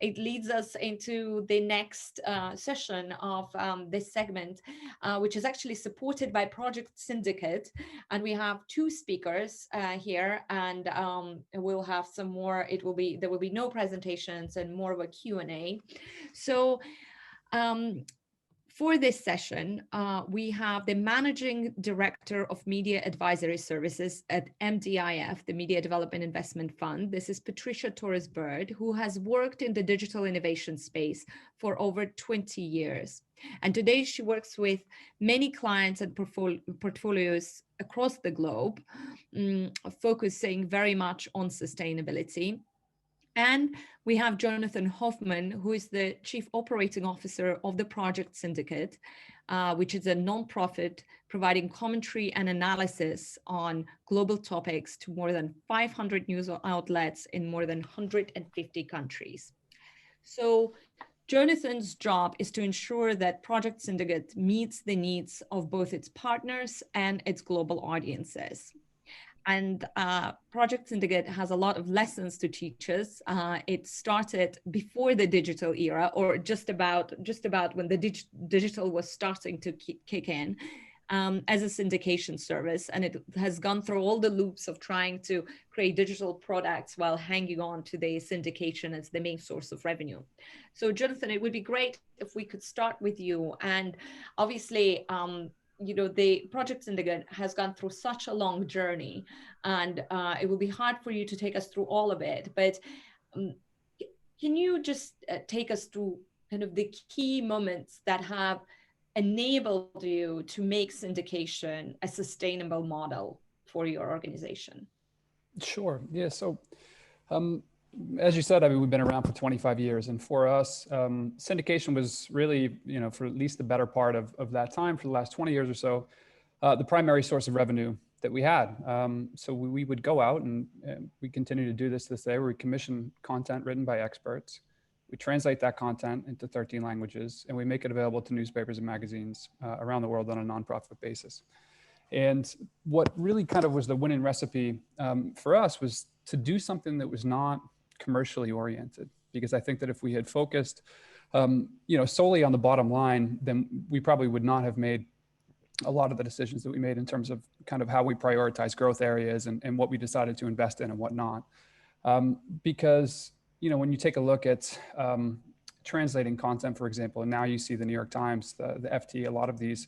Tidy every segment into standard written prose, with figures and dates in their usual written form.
it leads us into the next session of this segment, which is actually supported by Project Syndicate. And we have two speakers here, and we'll have some more. There will be no presentations and more of a Q&A. So for this session, we have the Managing Director of Media Advisory Services at MDIF, the Media Development Investment Fund. This is Patricia Torres-Burd, who has worked in the digital innovation space for over 20 years. And today she works with many clients and portfolios across the globe, focusing very much on sustainability. And we have Jonathan Hoffmann, who is the Chief Operating Officer of the Project Syndicate, which is a nonprofit providing commentary and analysis on global topics to more than 500 news outlets in more than 150 countries. So Jonathan's job is to ensure that Project Syndicate meets the needs of both its partners and its global audiences. And Project Syndicate has a lot of lessons to teach us. It started before the digital era, or just about when the digital was starting to kick in, as a syndication service. And it has gone through all the loops of trying to create digital products while hanging on to the syndication as the main source of revenue. So Jonathan, it would be great if we could start with you. And obviously, you know, the Project Syndicate has gone through such a long journey, and it will be hard for you to take us through all of it. But can you just take us through kind of the key moments that have enabled you to make syndication a sustainable model for your organization? Sure. Yeah. So, as you said, I mean, we've been around for 25 years, and for us, syndication was really, you know, for at least the better part of that time, for the last 20 years or so, the primary source of revenue that we had. So we would go out, and we continue to do this day, where we commission content written by experts. We translate that content into 13 languages, and we make it available to newspapers and magazines around the world on a nonprofit basis. And what really kind of was the winning recipe for us was to do something that was not commercially oriented, because I think that if we had focused, you know, solely on the bottom line, then we probably would not have made a lot of the decisions that we made in terms of kind of how we prioritize growth areas and what we decided to invest in and whatnot. Because, you know, when you take a look at translating content, for example, and now you see the New York Times, the FT, a lot of these,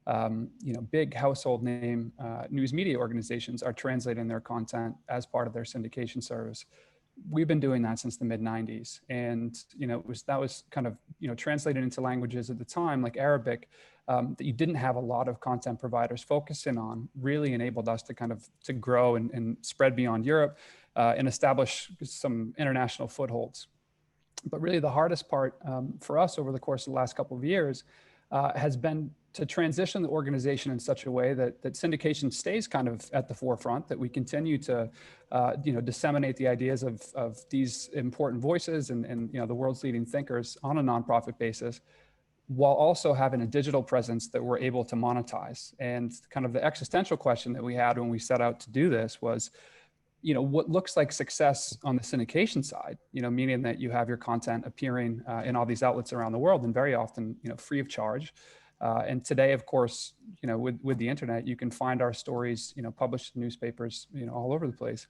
you know, big household name news media organizations are translating their content as part of their syndication service. We've been doing that since the mid-90s. And, you know, that was kind of, you know, translated into languages at the time, like Arabic, that you didn't have a lot of content providers focusing on, really enabled us to kind of to grow and spread beyond Europe and establish some international footholds. But really the hardest part for us over the course of the last couple of years has been to transition the organization in such a way that syndication stays kind of at the forefront, that we continue to, you know, disseminate the ideas of these important voices and, you know, the world's leading thinkers on a nonprofit basis, while also having a digital presence that we're able to monetize. And kind of the existential question that we had when we set out to do this was, you know, what looks like success on the syndication side, you know, meaning that you have your content appearing in all these outlets around the world, and very often, you know, free of charge. And today, of course, you know, with the internet, you can find our stories, you know, published in newspapers, you know, all over the place.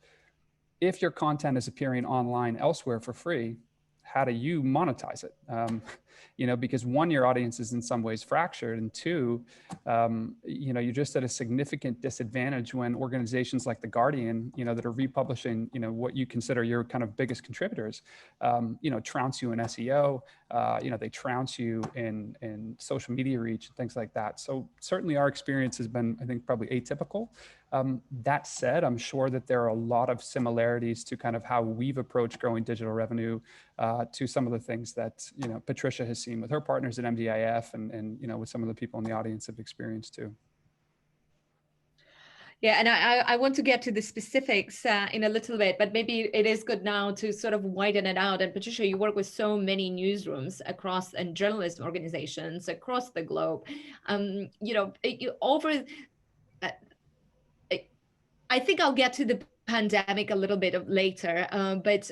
If your content is appearing online elsewhere for free, how do you monetize it? You know, because one, your audience is in some ways fractured, and two, you know, you're just at a significant disadvantage when organizations like The Guardian, you know, that are republishing, you know, what you consider your kind of biggest contributors, you know, trounce you in SEO, you know, they trounce you in social media reach and things like that. So certainly our experience has been, I think, probably atypical. That said, I'm sure that there are a lot of similarities to kind of how we've approached growing digital revenue to some of the things that, you know, Patricia has seen with her partners at MDIF and, you know, with some of the people in the audience have experienced too. Yeah, and I want to get to the specifics in a little bit, but maybe it is good now to sort of widen it out. And Patricia, you work with so many newsrooms across and journalist organizations across the globe. You know, I think I'll get to the pandemic a little bit of later, but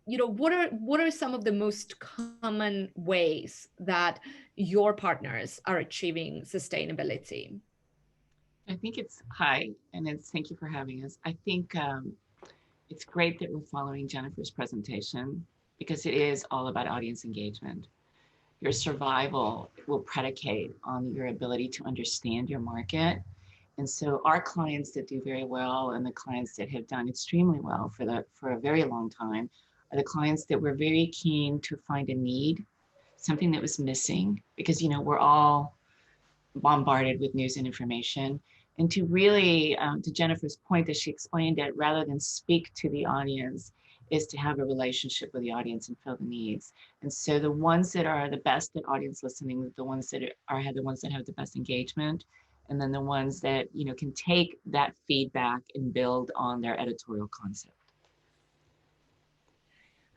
you know, what are some of the most common ways that your partners are achieving sustainability? I think it's hi, and it's thank you for having us. I think it's great that we're following Jennifer's presentation because it is all about audience engagement. Your survival will predicate on your ability to understand your market. And so our clients that do very well and the clients that have done extremely well for a very long time are the clients that were very keen to find a need, something that was missing, because you know we're all bombarded with news and information. And to really, to Jennifer's point that she explained it, rather than speak to the audience, is to have a relationship with the audience and fill the needs. And so the ones that are the best at audience listening, the ones that are the ones that have the best engagement, and then the ones that you know can take that feedback and build on their editorial concept.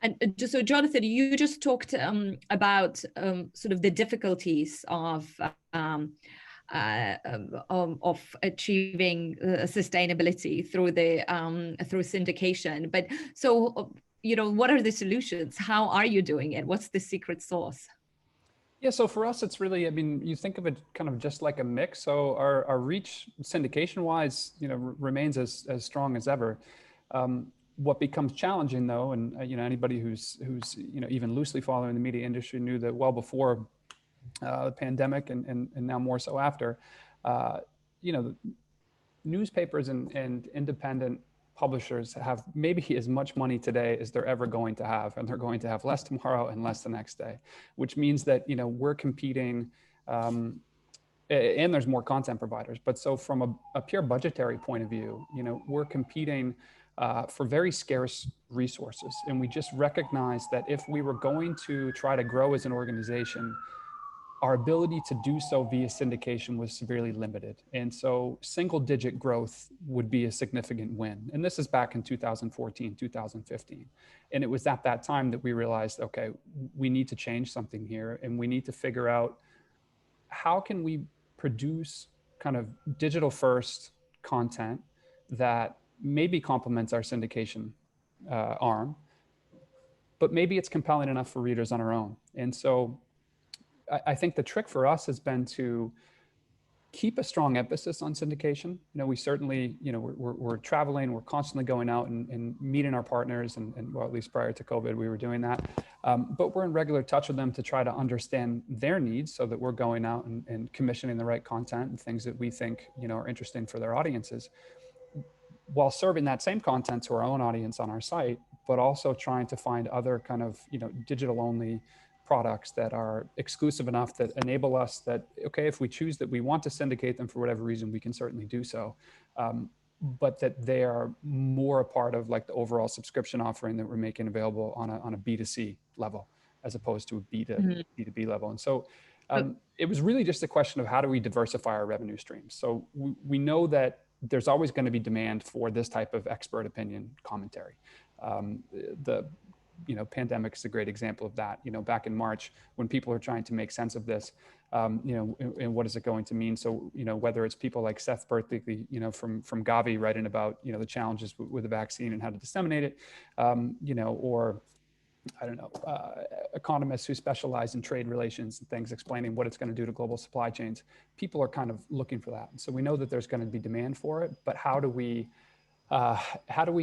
And so, Jonathan, you just talked about sort of the difficulties of achieving sustainability through the through syndication. But so, you know, what are the solutions? How are you doing it? What's the secret sauce? Yeah, so for us, it's really, I mean, you think of it kind of just like a mix. So our reach syndication-wise, you know, remains as strong as ever. What becomes challenging though, and you know, anybody who's you know, even loosely following the media industry knew that well before the pandemic and now more so after, you know, newspapers and independent publishers have maybe as much money today as they're ever going to have, and they're going to have less tomorrow and less the next day, which means that, you know, we're competing, and there's more content providers. But so from a pure budgetary point of view, you know, we're competing for very scarce resources. And we just recognize that if we were going to try to grow as an organization, our ability to do so via syndication was severely limited. And so single digit growth would be a significant win. And this is back in 2014, 2015. And it was at that time that we realized, okay, we need to change something here, and we need to figure out how can we produce kind of digital first content that maybe complements our syndication arm, but maybe it's compelling enough for readers on our own. And so I think the trick for us has been to keep a strong emphasis on syndication. You know, we certainly, you know, we're traveling, we're constantly going out and meeting our partners, and well, at least prior to COVID, we were doing that. But we're in regular touch with them to try to understand their needs so that we're going out and commissioning the right content and things that we think, you know, are interesting for their audiences, while serving that same content to our own audience on our site, but also trying to find other kind of, you know, digital only products that are exclusive enough that enable us that, okay, if we choose that we want to syndicate them for whatever reason, we can certainly do so. But that they are more a part of like the overall subscription offering that we're making available on a B2C level, as opposed to a B2B level. And so it was really just a question of how do we diversify our revenue streams? So we know that there's always going to be demand for this type of expert opinion commentary. You know, pandemic is a great example of that. You know, back in March, when people are trying to make sense of this, you know, and what is it going to mean? So, you know, whether it's people like Seth Berkley, you know, from Gavi writing about, you know, the challenges with the vaccine and how to disseminate it, you know, or I don't know, economists who specialize in trade relations and things, explaining what it's going to do to global supply chains. People are kind of looking for that. So we know that there's going to be demand for it, but how do we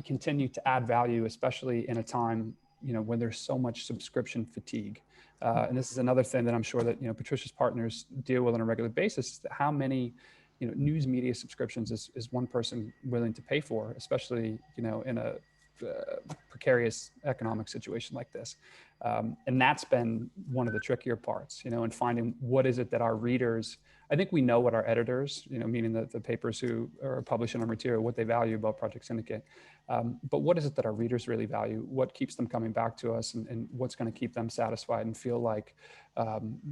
continue to add value, especially in a time, you know, when there's so much subscription fatigue? And this is another thing that I'm sure that, you know, Patricia's partners deal with on a regular basis. How many, you know, news media subscriptions is one person willing to pay for, especially, you know, in a precarious economic situation like this? And that's been one of the trickier parts, you know, in finding what is it that our readers, I think we know what our editors, you know, meaning the papers who are publishing our material, what they value about Project Syndicate. But what is it that our readers really value? What keeps them coming back to us, and what's going to keep them satisfied and feel like,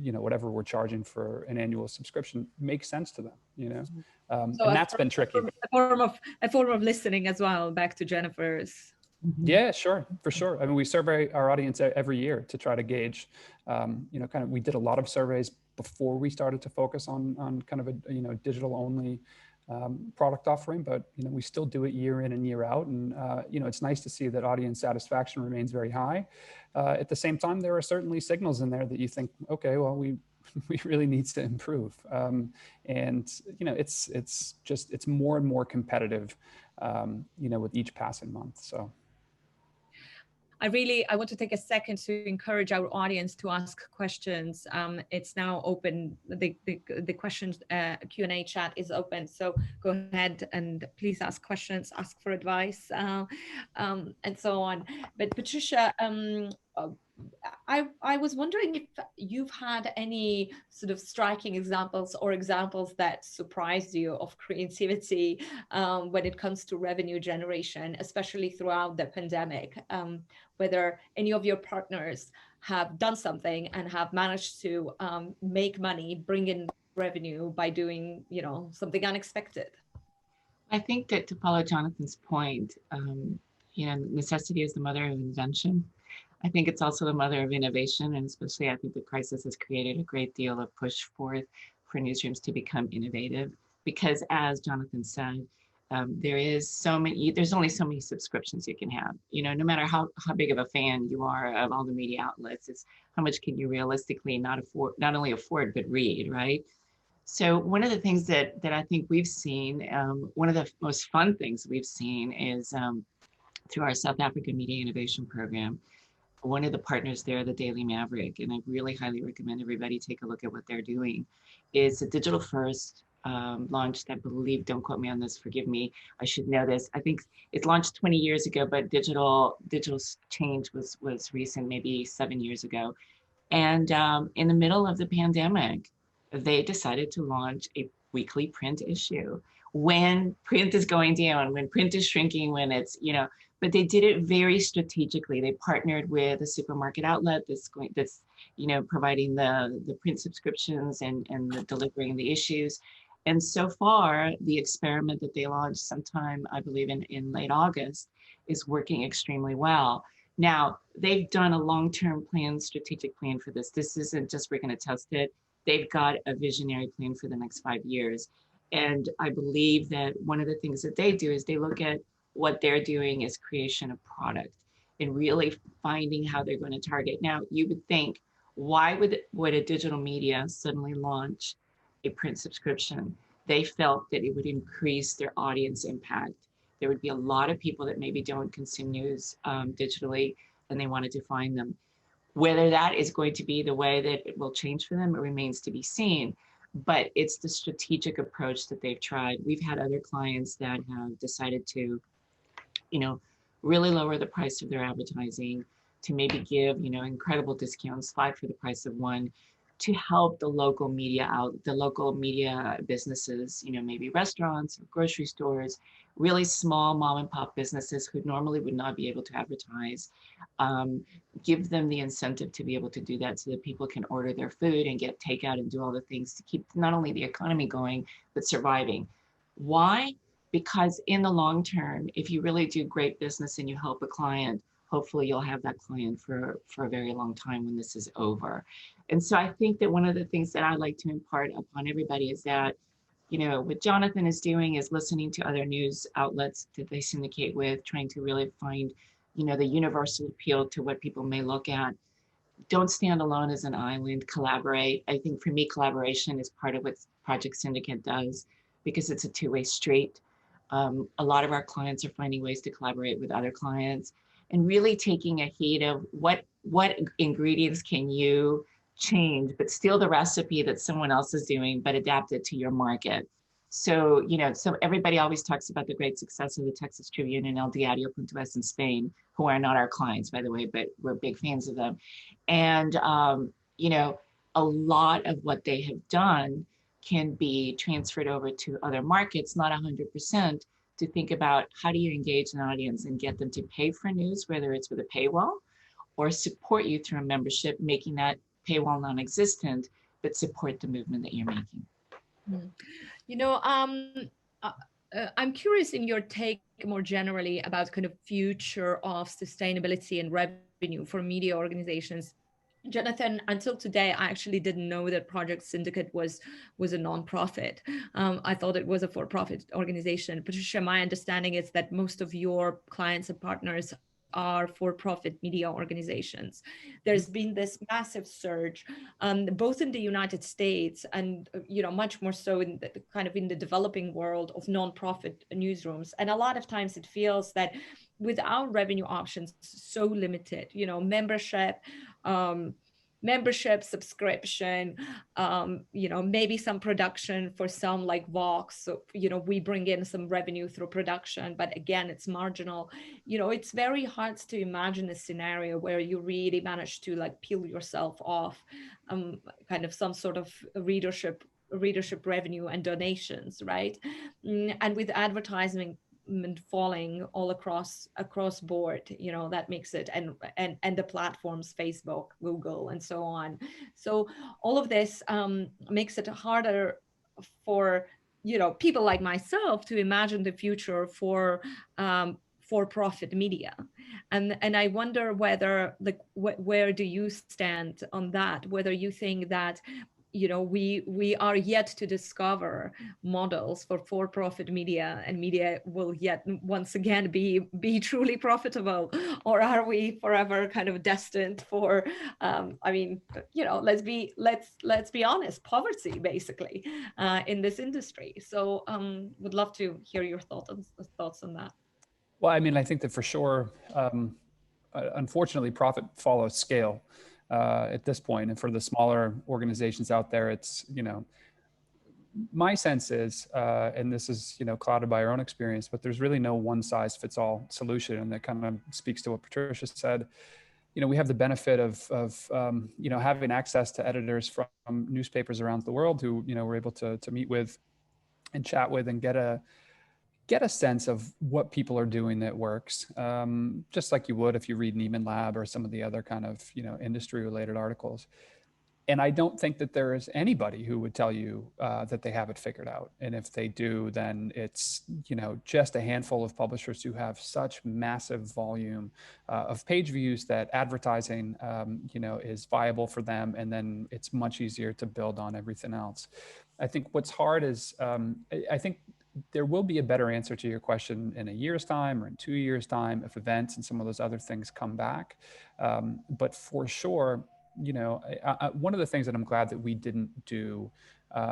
you know, whatever we're charging for an annual subscription makes sense to them, you know? So and that's been tricky. A form of listening as well, back to Jennifer's. Yeah, sure, for sure. I mean, we survey our audience every year to try to gauge, you know, kind of, we did a lot of surveys before we started to focus on kind of a, you know, digital only product offering, but we still do it year in and year out. And it's nice to see that audience satisfaction remains very high. At the same time, there are certainly signals in there that you think, okay, well, we really needs to improve. And it's more and more competitive, with each passing month. So. I want to take a second to encourage our audience to ask questions. It's now open. The questions Q&A chat is open. So go ahead and please ask questions, ask for advice, and so on. But Patricia, I was wondering if you've had any sort of striking examples or examples that surprised you of creativity when it comes to revenue generation, especially throughout the pandemic. Whether any of your partners have done something and have managed to make money, bring in revenue by doing, something unexpected. I think that to follow Jonathan's point, necessity is the mother of invention. I think it's also the mother of innovation, and especially I think the crisis has created a great deal of push forth for newsrooms to become innovative, because as Jonathan said, there's only so many subscriptions you can have. No matter how big of a fan you are of all the media outlets, it's how much can you realistically not only afford, but read, right? So one of the things that I think we've seen, one of the most fun things we've seen is through our South African Media Innovation Program. One of the partners there, the Daily Maverick, and I really highly recommend everybody take a look at what they're doing, is a digital first launched, I believe, don't quote me on this, forgive me, I should know this. I think it launched 20 years ago, but digital change was recent, maybe 7 years ago. And in the middle of the pandemic, they decided to launch a weekly print issue when print is going down, when print is shrinking, when it's, but they did it very strategically. They partnered with a supermarket outlet that's providing the print subscriptions and delivering the issues. And so far, the experiment that they launched sometime, I believe in late August, is working extremely well. Now, they've done a long-term plan, strategic plan for this. This isn't just we're going to test it. They've got a visionary plan for the next 5 years. And I believe that one of the things that they do is they look at what they're doing is creation of product and really finding how they're going to target. Now, you would think, why would a digital media suddenly launch a print subscription? They felt that it would increase their audience impact. There would be a lot of people that maybe don't consume news digitally, and they wanted to find them. Whether that is going to be the way that it will change for them, it remains to be seen. But it's the strategic approach that they've tried. We've had other clients that have decided to, really lower the price of their advertising, to maybe give, incredible discounts, 5 for the price of 1, to help the local media businesses, maybe restaurants, or grocery stores, really small mom and pop businesses who normally would not be able to advertise, give them the incentive to be able to do that so that people can order their food and get takeout and do all the things to keep not only the economy going, but surviving. Why? Because in the long term, if you really do great business and you help a client, hopefully you'll have that client for a very long time when this is over. And so I think that one of the things that I like to impart upon everybody is that, what Jonathan is doing is listening to other news outlets that they syndicate with, trying to really find, the universal appeal to what people may look at. Don't stand alone as an island, collaborate. I think for me, collaboration is part of what Project Syndicate does, because it's a two-way street. A lot of our clients are finding ways to collaborate with other clients and really taking a heed of what ingredients can you change, but steal the recipe that someone else is doing, but adapt it to your market. So, so everybody always talks about the great success of the Texas Tribune and El Diario.es in Spain, who are not our clients, by the way, but we're big fans of them. And, a lot of what they have done can be transferred over to other markets, not 100%, to think about how do you engage an audience and get them to pay for news, whether it's with a paywall or support you through a membership, making that paywall non-existent, but support the movement that you're making. I'm curious in your take more generally about kind of future of sustainability and revenue for media organizations. Jonathan, until today, I actually didn't know that Project Syndicate was a nonprofit. I thought it was a for-profit organization. Patricia, my understanding is that most of your clients and partners are for-profit media organizations. There's been this massive surge, both in the United States and much more so in the kind of in the developing world of nonprofit newsrooms. And a lot of times it feels that without revenue options so limited, membership, subscription, maybe some production for some like Vox. So, we bring in some revenue through production, but again, it's marginal. It's very hard to imagine a scenario where you really manage to like peel yourself off kind of some sort of readership revenue and donations, right? And with advertising falling all across board, that makes it, and the platforms, Facebook, Google, and so on. So all of this makes it harder for people like myself to imagine the future for for-profit media. And I wonder whether, like, where do you stand on that, whether you think that we are yet to discover models for for-profit media, and media will yet once again be truly profitable, or are we forever kind of destined for let's be honest, poverty basically in this industry. So would love to hear your thoughts on that. Well, I mean, I think that for sure, unfortunately, profit follows scale at this point. And for the smaller organizations out there, it's, my sense is, and this is, clouded by our own experience, but there's really no one size fits all solution. And that kind of speaks to what Patricia said. We have the benefit of having access to editors from newspapers around the world who, we're able to meet with and chat with and get a sense of what people are doing that works, just like you would if you read Neiman Lab or some of the other kind of, industry related articles. And I don't think that there is anybody who would tell you that they have it figured out. And if they do, then it's, just a handful of publishers who have such massive volume of page views that advertising, is viable for them. And then it's much easier to build on everything else. I think what's hard is, I think there will be a better answer to your question in a year's time or in 2 years' time if events and some of those other things come back. But for sure, one of the things that I'm glad that we didn't do,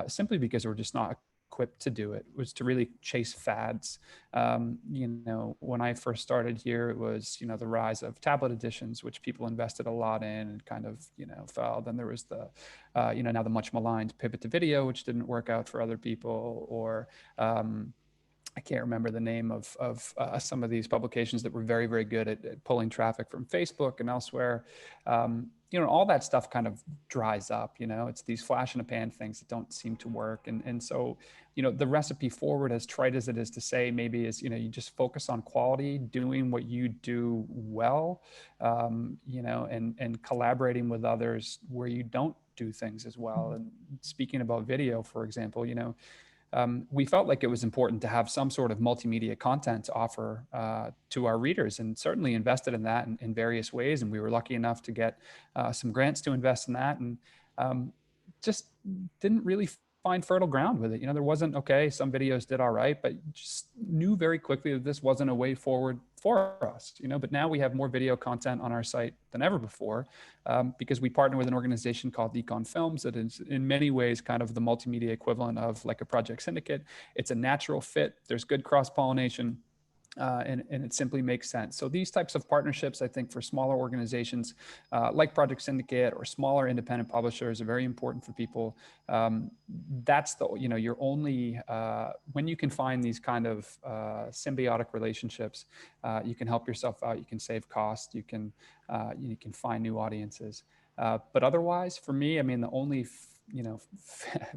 simply because we're just not equipped to do it, was to really chase fads. When I first started here, it was, the rise of tablet editions, which people invested a lot in and kind of, fell. Then there was the, now the much maligned pivot to video, which didn't work out for other people, or I can't remember the name of some of these publications that were very, very good at pulling traffic from Facebook and elsewhere. All that stuff kind of dries up, it's these flash in a pan things that don't seem to work. And so, the recipe forward, as trite as it is to say, maybe is, you just focus on quality, doing what you do well, and collaborating with others where you don't do things as well. And speaking about video, for example, we felt like it was important to have some sort of multimedia content to offer to our readers, and certainly invested in that in various ways. And we were lucky enough to get some grants to invest in that, and just didn't really find fertile ground with it. There wasn't, okay, some videos did all right, but just knew very quickly that this wasn't a way forward for us, but now we have more video content on our site than ever before, because we partner with an organization called Econ Films that is in many ways kind of the multimedia equivalent of like a Project Syndicate. It's a natural fit. There's good cross-pollination. And it simply makes sense. So these types of partnerships, I think, for smaller organizations like Project Syndicate or smaller independent publishers are very important for people. That's the, you're only, when you can find these kind of symbiotic relationships, you can help yourself out, you can save costs, you can find new audiences. But otherwise, for me, I mean, the only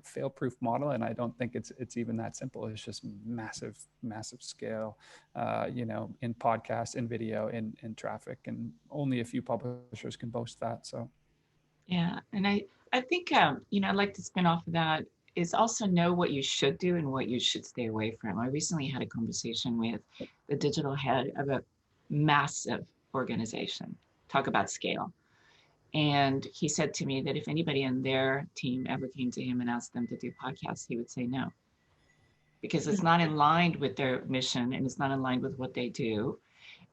fail-proof model, and I don't think it's even that simple. It's just massive scale, in podcasts, in video, in traffic, and only a few publishers can boast that. So, yeah, and I think I'd like to spin off of that is also know what you should do and what you should stay away from. I recently had a conversation with the digital head of a massive organization. Talk about scale. And he said to me that if anybody in their team ever came to him and asked them to do podcasts, he would say no, because it's not in line with their mission and it's not in line with what they do.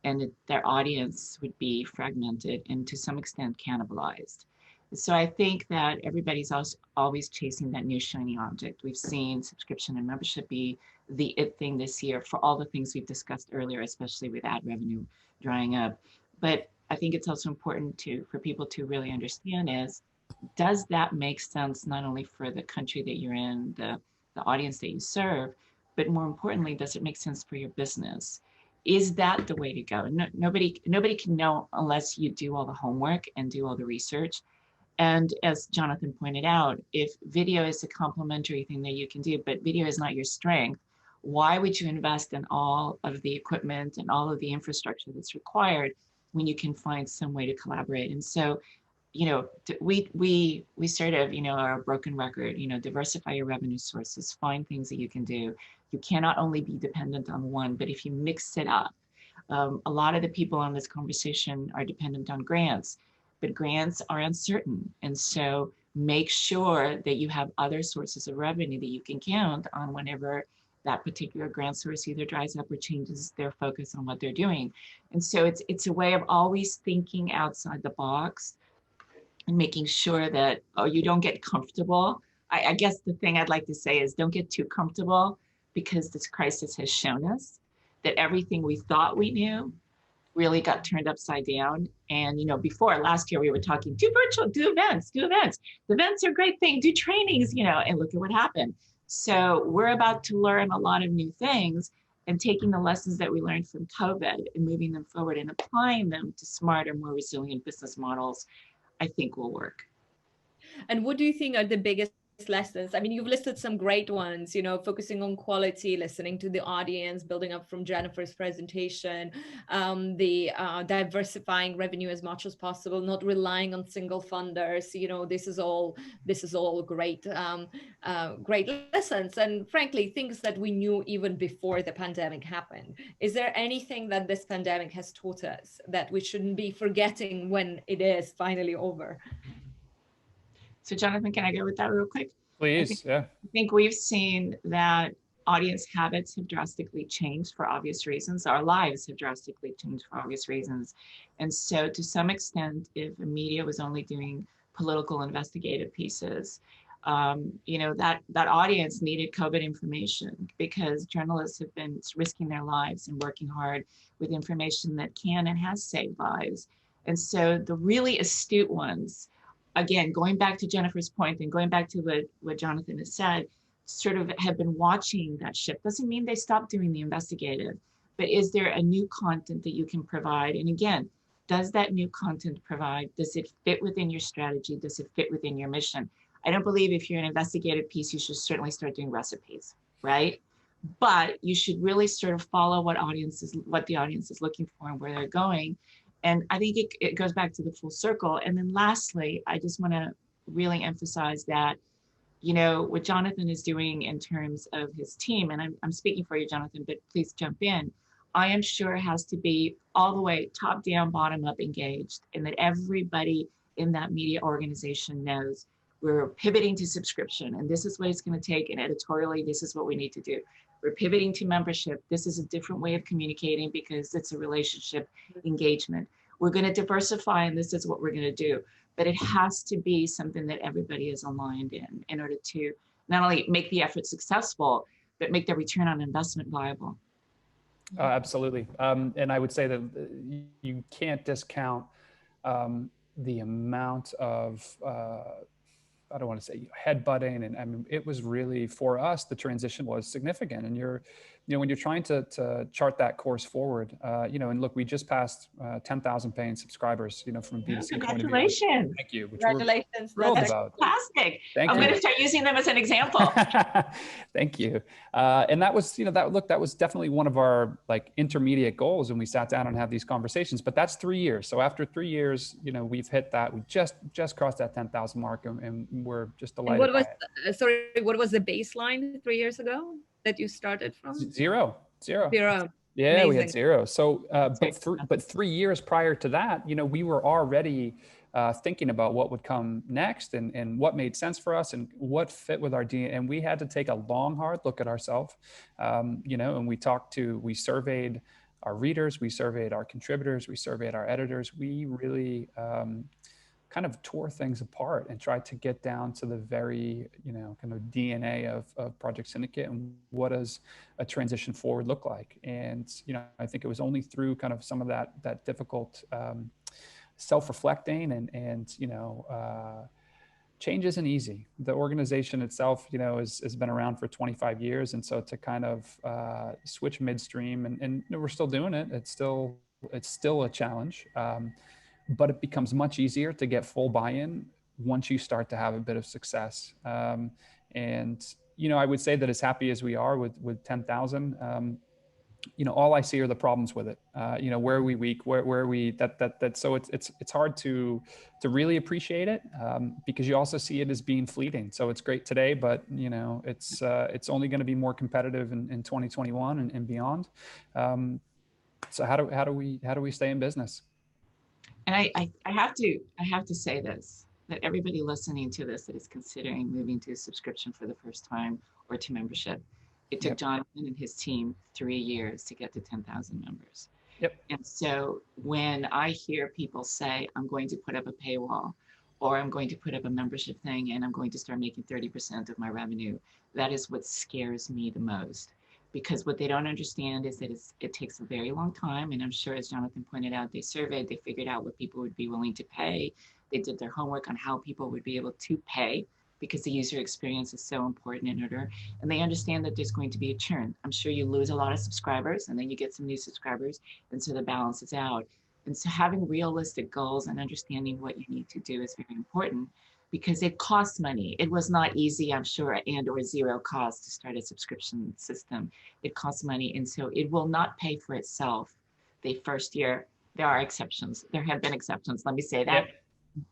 And their audience would be fragmented and to some extent cannibalized. So I think that everybody's also always chasing that new shiny object. We've seen subscription and membership be the it thing this year for all the things we've discussed earlier, especially with ad revenue drying up. But I think it's also important for people to really understand is, does that make sense not only for the country that you're in, the audience that you serve, but more importantly, does it make sense for your business? Is that the way to go? No, nobody can know unless you do all the homework and do all the research. And as Jonathan pointed out, if video is a complementary thing that you can do, but video is not your strength, why would you invest in all of the equipment and all of the infrastructure that's required when you can find some way to collaborate? And so, you know, we sort of, you know, are a broken record, you know, diversify your revenue sources, find things that you can do. You cannot only be dependent on one, but if you mix it up, a lot of the people on this conversation are dependent on grants, but grants are uncertain. And so make sure that you have other sources of revenue that you can count on whenever that particular grant source either dries up or changes their focus on what they're doing. And so it's a way of always thinking outside the box and making sure that, oh, you don't get comfortable. I guess the thing I'd like to say is don't get too comfortable, because this crisis has shown us that everything we thought we knew really got turned upside down. And, you know, before last year we were talking, do virtual, do events. The events are a great thing, do trainings, you know, and look at what happened. So we're about to learn a lot of new things, and taking the lessons that we learned from COVID and moving them forward and applying them to smarter, more resilient business models, I think will work. And what do you think are the biggest lessons? I mean, you've listed some great ones, you know, focusing on quality, listening to the audience, building up from Jennifer's presentation, the diversifying revenue as much as possible, not relying on single funders. You know, this is all great, great lessons, and frankly, things that we knew even before the pandemic happened. Is there anything that this pandemic has taught us that we shouldn't be forgetting when it is finally over? So Jonathan, can I go with that real quick? Please, I think we've seen that audience habits have drastically changed for obvious reasons. Our lives have drastically changed for obvious reasons. And so to some extent, if media was only doing political investigative pieces, you know, that audience needed COVID information, because journalists have been risking their lives and working hard with information that can and has saved lives. And so the really astute ones, again, going back to Jennifer's point and going back to what Jonathan has said, sort of have been watching that shift. Doesn't mean they stopped doing the investigative, but is there a new content that you can provide? And again, does that new content does it fit within your strategy? Does it fit within your mission? I don't believe if you're an investigative piece, you should certainly start doing recipes, right? But you should really sort of follow what the audience is looking for and where they're going. And I think it goes back to the full circle. And then lastly, I just want to really emphasize that, you know, what Jonathan is doing in terms of his team, and I'm speaking for you, Jonathan, but please jump in, I am sure has to be all the way top down, bottom up engaged, and that everybody in that media organization knows we're pivoting to subscription, and this is what it's going to take, and editorially, this is what we need to do. We're pivoting to membership. This is a different way of communicating because it's a relationship engagement. We're going to diversify, and this is what we're going to do. But it has to be something that everybody is aligned in order to not only make the effort successful, but make the return on investment viable. Absolutely. And I would say that you can't discount the amount of I don't want to say headbutting, and I mean, it was really, for us, the transition was significant. And when you're trying to chart that course forward, and look, we just passed 10,000 paying subscribers, from a B2C point of view. Congratulations. Thank you. Congratulations. That's fantastic. I'm going to start using them as an example. Thank you. And that was, that was definitely one of our intermediate goals when we sat down and had these conversations, but that's 3 years. So after 3 years, we've hit that. We just crossed that 10,000 mark, and we're just delighted. What was the baseline 3 years ago that you started from? Zero. Yeah, amazing. We had zero. So, but 3 years prior to that, we were already thinking about what would come next and what made sense for us and what fit with our DNA. And we had to take a long, hard look at ourselves, you know, and we surveyed our readers, we surveyed our contributors, we surveyed our editors. We really kind of tore things apart and tried to get down to the very, you know, kind of DNA of Project Syndicate and what does a transition forward look like. And, you know, I think it was only through kind of some of that difficult self-reflecting and you know, change isn't easy. The organization itself, you know, has been around for 25 years. And so to kind of switch midstream and we're still doing it. It's still a challenge. But it becomes much easier to get full buy-in once you start to have a bit of success. And, you know, I would say that as happy as we are with 10,000, you know, all I see are the problems with it. You know, where are we weak? Where are we so it's hard to really appreciate it because you also see it as being fleeting. So it's great today, but you know, it's only going to be more competitive in 2021 and beyond. So how do we stay in business? And I have to say this, that everybody listening to this that is considering moving to a subscription for the first time or to membership, it took Jonathan and his team 3 years to get to 10,000 members. Yep. And so when I hear people say, I'm going to put up a paywall, or I'm going to put up a membership thing and I'm going to start making 30% of my revenue, that is what scares me the most. Because what they don't understand is that it takes a very long time. And I'm sure, as Jonathan pointed out, they surveyed, they figured out what people would be willing to pay. They did their homework on how people would be able to pay because the user experience is so important in order. And they understand that there's going to be a churn. I'm sure you lose a lot of subscribers and then you get some new subscribers. And so the balance is out. And so having realistic goals and understanding what you need to do is very important, because it costs money. It was not easy, I'm sure, and or zero cost to start a subscription system. It costs money, and so it will not pay for itself the first year. There are exceptions. There have been exceptions, let me say that. Yep.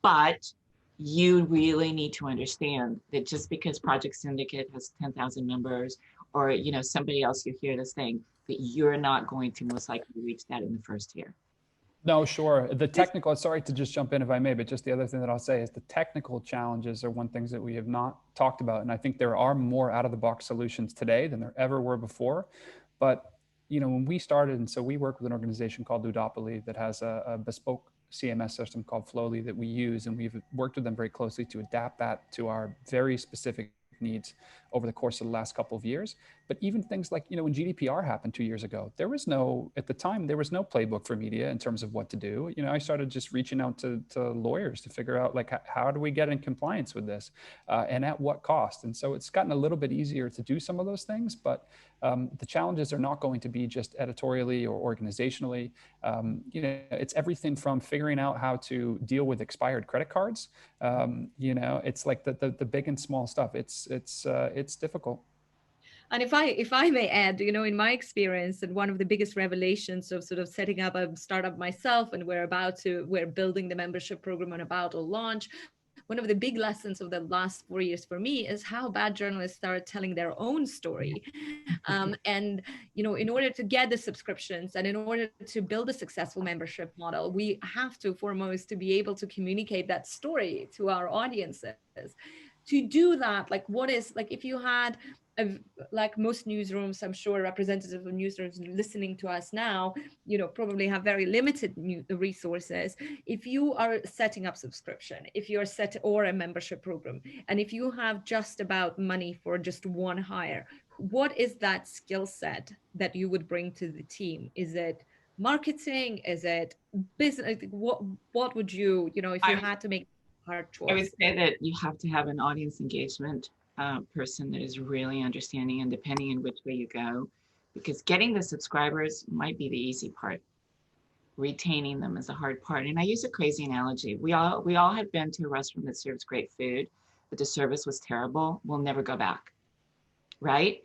But you really need to understand that just because Project Syndicate has 10,000 members, or you know somebody else you hear this thing, that you're not going to most likely reach that in the first year. No, sure. The technical, sorry to just jump in if I may, but just the other thing that I'll say is the technical challenges are one things that we have not talked about. And I think there are more out of the box solutions today than there ever were before. But, you know, when we started, and so we work with an organization called Ludopoly that has a bespoke CMS system called Flowly that we use. And we've worked with them very closely to adapt that to our very specific needs over the course of the last couple of years. But even things like, you know, when GDPR happened 2 years ago, there was no playbook for media in terms of what to do. You know, I started just reaching out to lawyers to figure out like, how do we get in compliance with this and at what cost? And so it's gotten a little bit easier to do some of those things, but the challenges are not going to be just editorially or organizationally. You know, it's everything from figuring out how to deal with expired credit cards. You know, it's like the big and small stuff. It's difficult. And if I may add, you know, in my experience, and one of the biggest revelations of sort of setting up a startup myself, and we're building the membership program and about to launch. One of the big lessons of the last 4 years for me is how bad journalists started telling their own story. And, you know, in order to get the subscriptions and in order to build a successful membership model, we have to foremost to be able to communicate that story to our audiences. To do that, like what is, like if you had, like most newsrooms, I'm sure representatives of newsrooms listening to us now, you know, probably have very limited resources. If you are setting up subscription, if you're or a membership program, and if you have just about money for just one hire, what is that skill set that you would bring to the team? Is it marketing? Is it business? What would you know, if you had to make hard choice? I would say that you have to have an audience engagement person that is really understanding and depending on which way you go, because getting the subscribers might be the easy part. Retaining them is the hard part. And I use a crazy analogy. We all have been to a restaurant that serves great food, but the service was terrible. We'll never go back, right?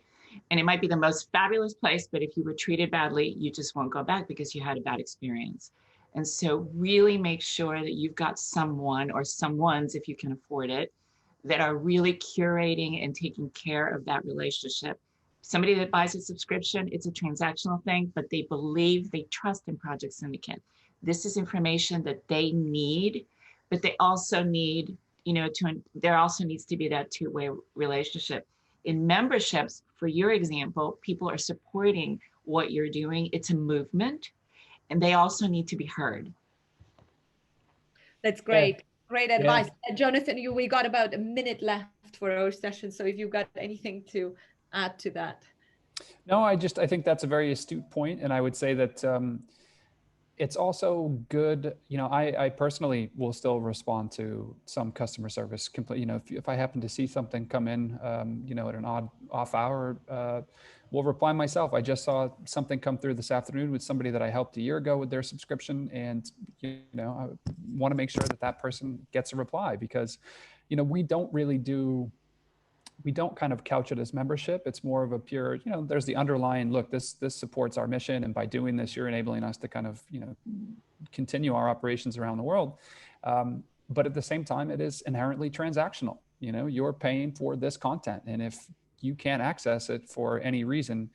And it might be the most fabulous place, but if you were treated badly, you just won't go back because you had a bad experience. And so really make sure that you've got someone or someones, if you can afford it, that are really curating and taking care of that relationship. Somebody that buys a subscription, it's a transactional thing, but they believe, they trust in Project Syndicate. This is information that they need but they also need, there also needs to be that two-way relationship. In memberships, for your example, people are supporting what you're doing. It's a movement, and they also need to be heard. That's great. Great advice. Yeah. Jonathan, we got about a minute left for our session. So if you've got anything to add to that. No, I think that's a very astute point. And I would say that it's also good, I personally will still respond to some customer service complaint. If I happen to see something come in, at an off hour, will reply myself. I just saw something come through this afternoon with somebody that I helped a year ago with their subscription. And, I want to make sure that person gets a reply, because, we don't kind of couch it as membership. It's more of a pure, there's the underlying, look, this supports our mission. And by doing this, you're enabling us to kind of, continue our operations around the world. But at the same time, it is inherently transactional. You're paying for this content. And if you can't access it for any reason,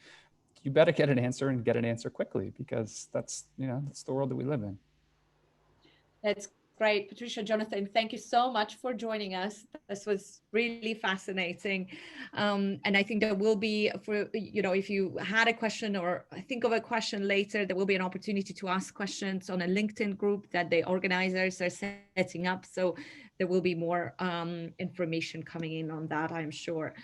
you better get an answer, and get an answer quickly, because that's the world that we live in. That's great. Patricia, Jonathan, thank you so much for joining us. This was really fascinating. And I think there will be, if you had a question or think of a question later, there will be an opportunity to ask questions on a LinkedIn group that the organizers are setting up. So there will be more information coming in on that, I'm sure.